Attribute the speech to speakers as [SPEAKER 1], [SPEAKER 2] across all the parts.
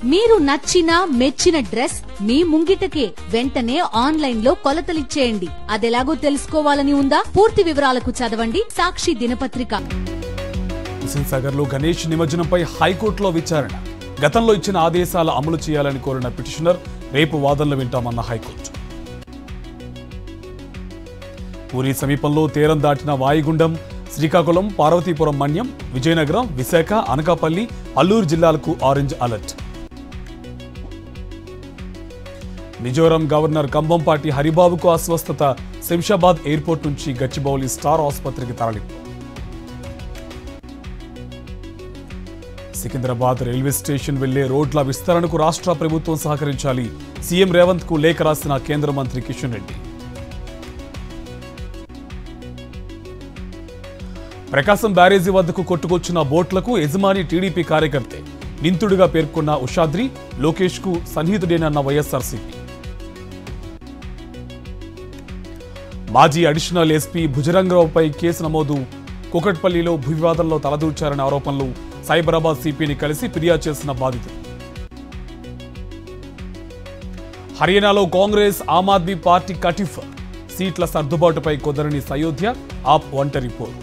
[SPEAKER 1] మీరు నచ్చిన మెచ్చిన డ్రెస్ మీ ముంగిటకే వెంటనే ఆన్లైన్ లో కొలతలిచ్చేయండి. అదెలాగో తెలుసుకోవాలని ఉందా? పూర్తి వివరాలకు చదవండి సాక్షి దినపత్రిక.
[SPEAKER 2] హుస్సేన్ సాగర్ లో గణేష్ నిమజ్జనంపై హైకోర్టులో విచారణ. గతంలో ఇచ్చిన ఆదేశాల అమలు చేయాలని కోరిన పిటిషనర్ రేపు వాదనలు వింటామన్న హైకోర్టు. పూరి సమీపంలో తీరం దాటిన వాయుగుండం శ్రీకాకుళం, పార్వతీపురం, మన్యం, విజయనగరం, విశాఖ, అనకాపల్లి, అల్లూరు జిల్లాలకు orange alert. Mizoram governor Kambhampati హరిబాబుకు అస్వస్థత. శంషాబాద్ ఎయిర్పోర్ట్ నుంచి గచ్చిబౌలి స్టార్ ఆసుపత్రికి తరలింపు. సికింద్రాబాద్ రైల్వే స్టేషన్ వెళ్లే రోడ్ల విస్తరణకు రాష్ట్ర ప్రభుత్వం సహకరించాలి. సీఎం రేవంత్ కు లేఖ రాసిన కేంద్ర మంత్రి కిషన్ రెడ్డి. ప్రకాశం బ్యారేజీ వద్దకు కొట్టుకొచ్చిన బోట్లకు యజమాని టీడీపీ కార్యకర్తే. నిందితుడిగా పేర్కొన్న ఉషాద్రి, లోకేష్ కు సన్నిహితుడేనన్న వైఎస్ఆర్సీపీ. మాజీ అడిషనల్ ఎస్పీ భుజరంగరావుపై కేసు నమోదు. కూకట్పల్లిలో భూ వివాదంలో తలదూర్చారనే ఆరోపణలు. సైబరాబాద్ సిపిని కలిసి ఫిర్యాదు చేసిన బాధితులు. హర్యానాలో కాంగ్రెస్ ఆమ్ ఆద్మీ పార్టీ కటిఫ్. సీట్ల సర్దుబాటుపై కుదరని సయోధ్య, ఆప్ ఒంటరి పోరు.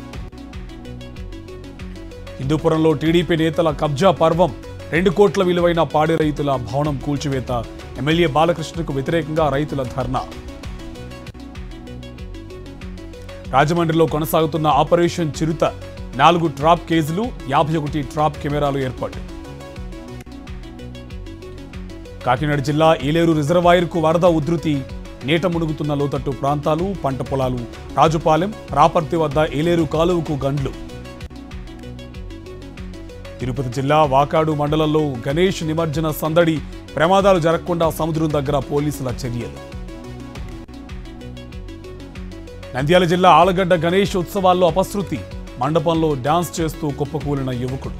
[SPEAKER 2] హిందూపురంలో టీడీపీ నేతల కబ్జా పర్వం. 2 కోట్ల విలువైన పాడి రైతుల భవనం కూల్చివేత. ఎమ్మెల్యే బాలకృష్ణకు వ్యతిరేకంగా రైతుల ధర్నా. రాజమండ్రిలో కొనసాగుతున్న ఆపరేషన్ చిరుత. 4 ట్రాప్ కేసులు, 51 ట్రాప్ కెమెరాలు ఏర్పాటు. కాకినాడ జిల్లా ఏలేరు రిజర్వాయర్కు వరద ఉధృతి. నీట మునుగుతున్న లోతట్టు ప్రాంతాలు, పంట పొలాలు. రాజుపాలెం, రాపర్తి వద్ద ఏలేరు కాలువకు గండ్లు. తిరుపతి జిల్లా వాకాడు మండలంలో గణేష్ నిమజ్జన సందడి. ప్రమాదాలు జరగకుండా సముద్రం దగ్గర పోలీసుల చర్యలు. నంద్యాల జిల్లా ఆలగడ్డ గణేష్ ఉత్సవాల్లో అపశృతి. మండపంలో డాన్స్ చేస్తూ కుప్పకూలిన యువకుడు.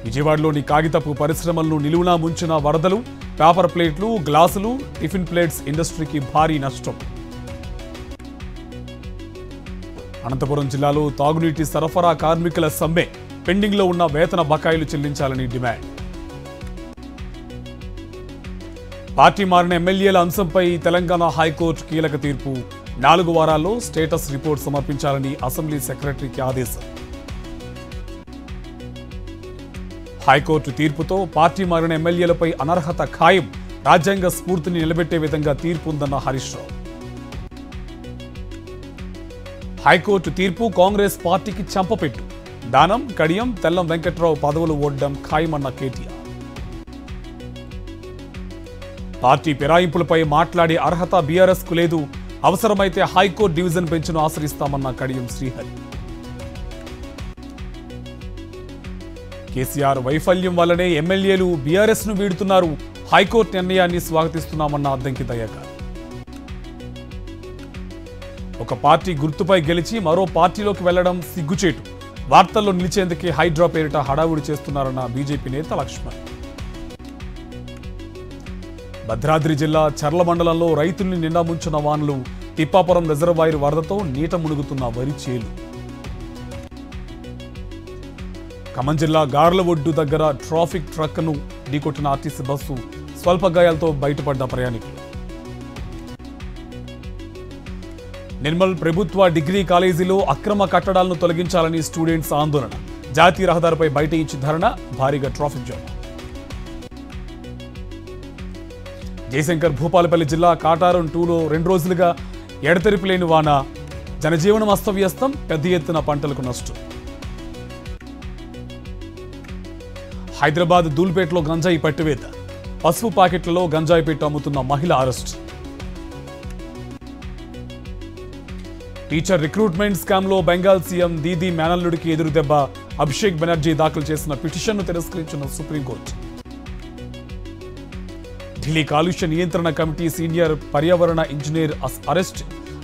[SPEAKER 2] విజయవాడలోని కాగితపు పరిశ్రమలను నిలువునా ముంచిన వరదలు. పేపర్ ప్లేట్లు, గ్లాసులు, టిఫిన్ ప్లేట్స్ ఇండస్ట్రీకి భారీ నష్టం. అనంతపురం జిల్లాలో తాగునీటి సరఫరా కార్మికుల సమ్మె. పెండింగ్లో ఉన్న వేతన బకాయిలు చెల్లించాలని డిమాండ్. పార్టీ మారిన ఎమ్మెల్యేల అంశంపై తెలంగాణ హైకోర్టు కీలక తీర్పు. 4 వారాల్లో స్టేటస్ రిపోర్ట్ సమర్పించాలని అసెంబ్లీ సెక్రటరీకి ఆదేశం. హైకోర్టు తీర్పుతో పార్టీ మారిన ఎమ్మెల్యేలపై అనర్హత ఖాయం. రాజ్యాంగ స్ఫూర్తిని నిలబెట్టే విధంగా తీర్పు ఉందన్న హరీష్ రావు. హైకోర్టు తీర్పు కాంగ్రెస్ పార్టీకి చంపపెట్టు. దానం, కడియం, తెల్లం వెంకట్రావు పదవులు ఓడడం ఖాయమన్న కేటీఆర్. పార్టీ ఫిరాయింపులపై మాట్లాడే అర్హత బీఆర్ఎస్ కు లేదు. అవసరమైతే హైకోర్టు డివిజన్ బెంచ్ను ఆశ్రయిస్తామన్న కడియం శ్రీహరి. కేసీఆర్ వైఫల్యం వల్లనే ఎమ్మెల్యేలు బీఆర్ఎస్ ను వీడుతున్నారు. హైకోర్టు నిర్ణయాన్ని స్వాగతిస్తున్నామన్న అద్దంకి దయాకర్. ఒక పార్టీ గుర్తుపై గెలిచి మరో పార్టీలోకి వెళ్లడం సిగ్గుచేటు. వార్తల్లో నిలిచేందుకే హైడ్రా పేరిట హడావుడి చేస్తున్నారన్న బీజేపీ నేత లక్ష్మణ్. భద్రాద్రి జిల్లా చర్ల మండలంలో రైతుల్ని నిండా ముంచిన వానలు. తిప్పాపురం రిజర్వాయర్ వరదతో నీట మునుగుతున్న వరి చేలు. ఖమ్మం జిల్లా గార్ల ఒడ్డు దగ్గర ట్రాఫిక్ ట్రక్ను ఢీకొట్టిన ఆర్టీసీ బస్సు. స్వల్ప గాయాలతో బయటపడ్డ ప్రయాణికులు. నిర్మల్ ప్రభుత్వ డిగ్రీ కాలేజీలో అక్రమ కట్టడాలను తొలగించాలని స్టూడెంట్స్ ఆందోళన. జాతీయ రహదారిపై బయట ఇచ్చి ధర్నా. భారీగా ట్రాఫిక్ జామ్. జయశంకర్ భూపాలపల్లి జిల్లా కాటారం 2లో 2 రోజులుగా ఎడతెరిపి లేని వాన. జనజీవనం అస్తవ్యస్తం. పెద్ద ఎత్తున పంటలకు నష్టం. హైదరాబాద్ దూల్పేటలో గంజాయి పట్టివేత. పసుపు ప్యాకెట్లలో గంజాయి పెట్టి అమ్ముతున్న మహిళ అరెస్ట్. టీచర్ రిక్రూట్మెంట్ స్కామ్ లో బెంగాల్ సీఎం దీదీ మేనల్లుడికి ఎదురుదెబ్బ. అభిషేక్ బెనర్జీ దాఖలు చేసిన పిటిషన్ను తిరస్కరించిన సుప్రీంకోర్టు. ఢిల్లీ కాలుష్య నియంత్రణ కమిటీ సీనియర్ పర్యావరణ ఇంజనీర్ అరెస్ట్.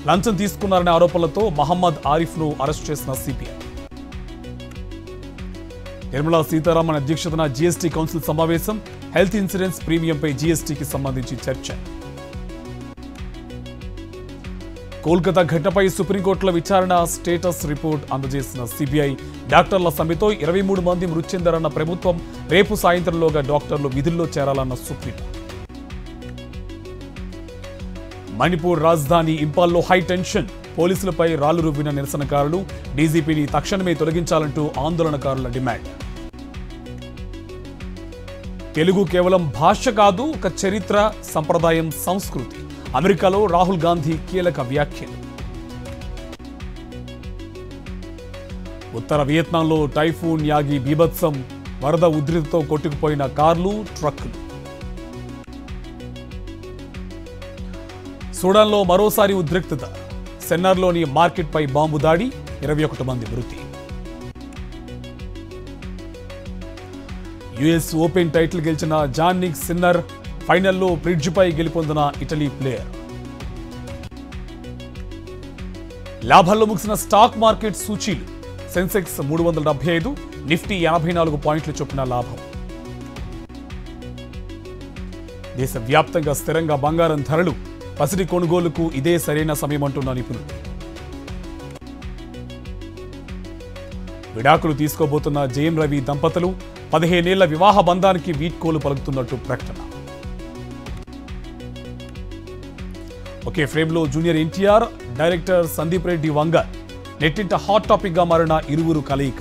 [SPEAKER 2] లంచం తీసుకున్నారనే ఆరోపణలతో మహమ్మద్ ఆరిఫ్ను అరెస్ట్ చేసిన సిపిఐ. నిర్మలా సీతారామన్ అధ్యక్షతన జీఎస్టీ కౌన్సిల్ సమావేశం. హెల్త్ ఇన్సూరెన్స్ ప్రీమియంపై జీఎస్టీకి సంబంధించి చర్చ. కోల్కతా ఘటనపై సుప్రీంకోర్టులో విచారణ స్టేటస్ రిపోర్ట్ అందజేసిన సిబిఐ. డాక్టర్ల సమ్మెతో 23 మంది మృతి చెందారన్న ప్రభుత్వం. రేపు సాయంత్రంలోగా డాక్టర్లు విధుల్లో చేరాలన్న సుప్రీం. మణిపూర్ రాజధాని ఇంపాల్లో హై టెన్షన్. పోలీసులపై రాళ్లు రువ్విన నిరసనకారులు. డీజీపీని తక్షణమే తొలగించాలంటూ ఆందోళనకారుల డిమాండ్. తెలుగు కేవలం భాష కాదు, ఒక చరిత్ర, సంప్రదాయం, సంస్కృతి. అమెరికాలో రాహుల్ గాంధీ కీలక వ్యాఖ్యలు. ఉత్తర వియత్నాంలో టైఫూన్ యాగి బీభత్సం. వరద ఉధృతితో కొట్టుకుపోయిన కార్లు, ట్రక్కులు. సూడాన్లో మరోసారి ఉద్రిక్తత. సెన్నార్లోని మార్కెట్పై బాంబు దాడి. 21 మంది మృతి. యుఎస్ ఓపెన్ టైటిల్ గెలిచిన జాన్నిక్ సిన్నర్ ఫైనల్లో బ్రిడ్జ్పై గెలుపొందిన ఇటలీ ప్లేయర్. లాభాల్లో ముగిసిన స్టాక్ మార్కెట్ సూచీలు. సెన్సెక్స్ 375, నిఫ్టీ 84 పాయింట్ల చొప్పున లాభం. దేశవ్యాప్తంగా స్థిరంగా బంగారం ధరలు. పసిడి కొనుగోలుకు ఇదే సరైన సమయం అంటున్న నిపుణులు. విడాకులు తీసుకోబోతున్న జయం రవి దంపతులు 15 ఏళ్ల వివాహ బంధానికి వీడ్కోలు పలుకుతున్నట్టు ప్రకటన. ఒకే ఫ్రేమ్లో జూనియర్ ఎన్టీఆర్, డైరెక్టర్ సందీప్ రెడ్డి వంగ. నెట్టింట హాట్ టాపిక్ గా మారిన ఇరువురు కలయిక.